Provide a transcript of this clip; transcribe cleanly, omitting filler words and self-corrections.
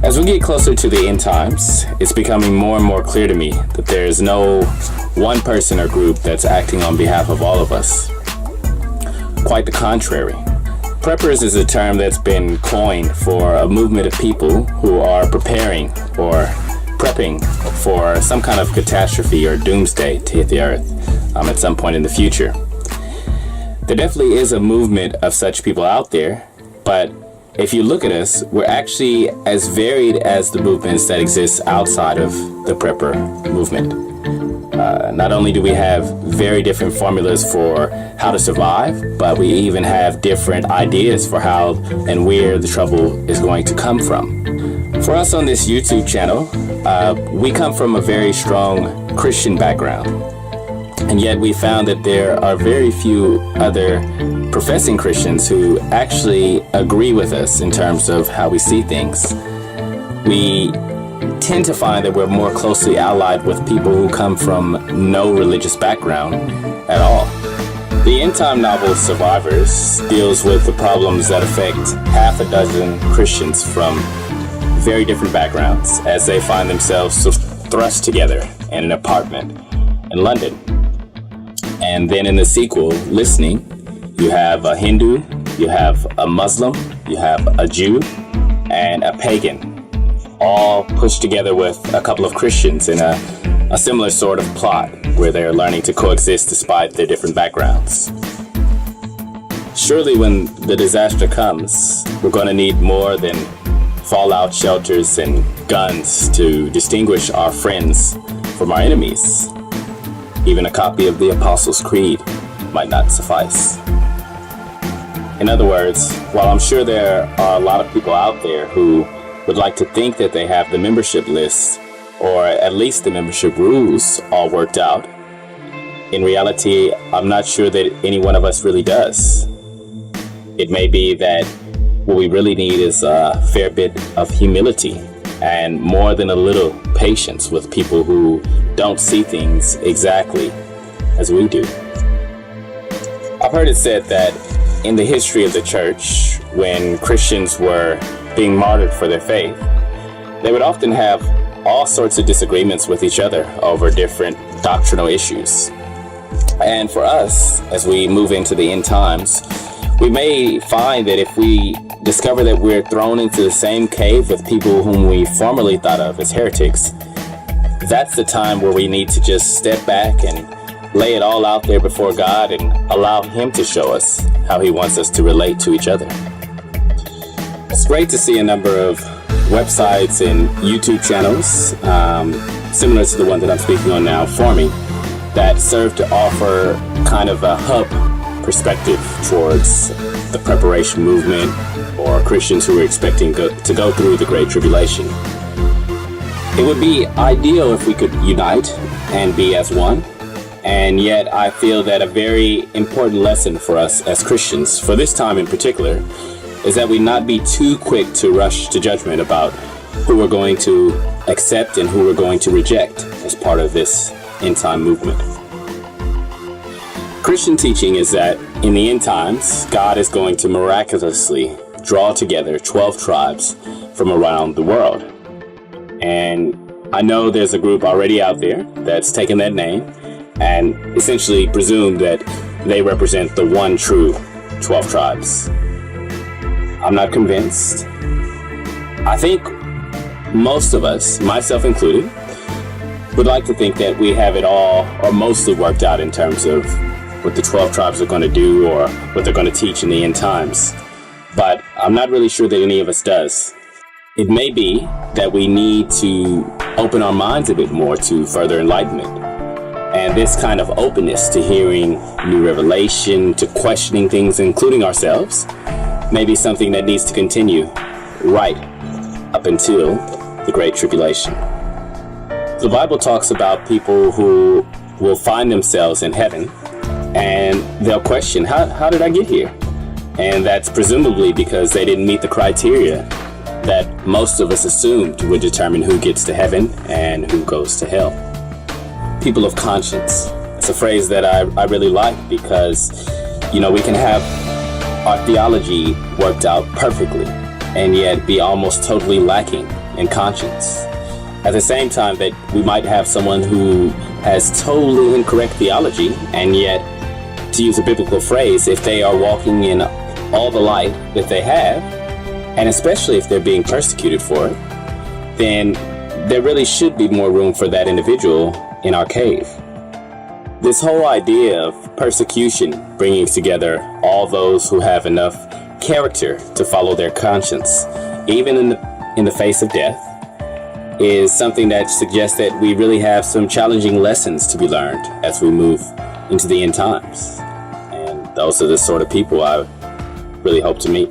As we get closer to the end times, it's becoming more and more clear to me that there is no one person or group that's acting on behalf of all of us. Quite the contrary. Preppers is a term that's been coined for a movement of people who are preparing or prepping for some kind of catastrophe or doomsday to hit the earth at some point in the future. There definitely is a movement of such people out there, but if you look at us, we're actually as varied as the movements that exist outside of the prepper movement. Not only do we have very different formulas for how to survive, but we even have different ideas for how and where the trouble is going to come from. For us on this YouTube channel, we come from a very strong Christian background. And yet we found that there are very few other professing Christians who actually agree with us in terms of how we see things. We tend to find that we're more closely allied with people who come from no religious background at all. The end time novel Survivors deals with the problems that affect half a dozen Christians from very different backgrounds as they find themselves thrust together in an apartment in London. And then in the sequel, Listening, you have a Hindu, you have a Muslim, you have a Jew, and a pagan, all pushed together with a couple of Christians in a similar sort of plot where they're learning to coexist despite their different backgrounds. Surely when the disaster comes, we're going to need more than fallout shelters and guns to distinguish our friends from our enemies. Even a copy of the Apostles' Creed might not suffice. In other words, while I'm sure there are a lot of people out there who would like to think that they have the membership lists or at least the membership rules all worked out, in reality, I'm not sure that any one of us really does. It may be that what we really need is a fair bit of humility and more than a little patience with people who don't see things exactly as we do. I've heard it said that in the history of the church, when Christians were being martyred for their faith, they would often have all sorts of disagreements with each other over different doctrinal issues. And for us, as we move into the end times, we may find that if we discover that we're thrown into the same cave with people whom we formerly thought of as heretics, that's the time where we need to just step back and lay it all out there before God and allow Him to show us how He wants us to relate to each other. It's great to see a number of websites and YouTube channels, similar to the one that I'm speaking on now, forming, that serve to offer kind of a hub perspective towards the preparation movement or Christians who are expecting to go through the Great Tribulation. It would be ideal if we could unite and be as one, and yet I feel that a very important lesson for us as Christians, for this time in particular, is that we not be too quick to rush to judgment about who we're going to accept and who we're going to reject as part of this end time movement. Christian teaching is that in the end times, God is going to miraculously draw together 12 tribes from around the world. And I know there's a group already out there that's taken that name and essentially presumed that they represent the one true 12 tribes. I'm not convinced. I think most of us, myself included, would like to think that we have it all or mostly worked out in terms of what the 12 tribes are going to do or what they're going to teach in the end times. But I'm not really sure that any of us does. It may be that we need to open our minds a bit more to further enlightenment. And this kind of openness to hearing new revelation, to questioning things, including ourselves, may be something that needs to continue right up until the Great Tribulation. The Bible talks about people who will find themselves in heaven and they'll question, how did I get here? And that's presumably because they didn't meet the criteria that most of us assumed would determine who gets to heaven and who goes to hell. People of conscience. It's a phrase that I really like because, we can have our theology worked out perfectly and yet be almost totally lacking and conscience. At the same time that we might have someone who has totally incorrect theology, and yet, to use a biblical phrase, if they are walking in all the light that they have, and especially if they're being persecuted for it, then there really should be more room for that individual in our cave. This whole idea of persecution bringing together all those who have enough character to follow their conscience, even in the face of death, is something that suggests that we really have some challenging lessons to be learned as we move into the end times. And those are the sort of people I really hope to meet.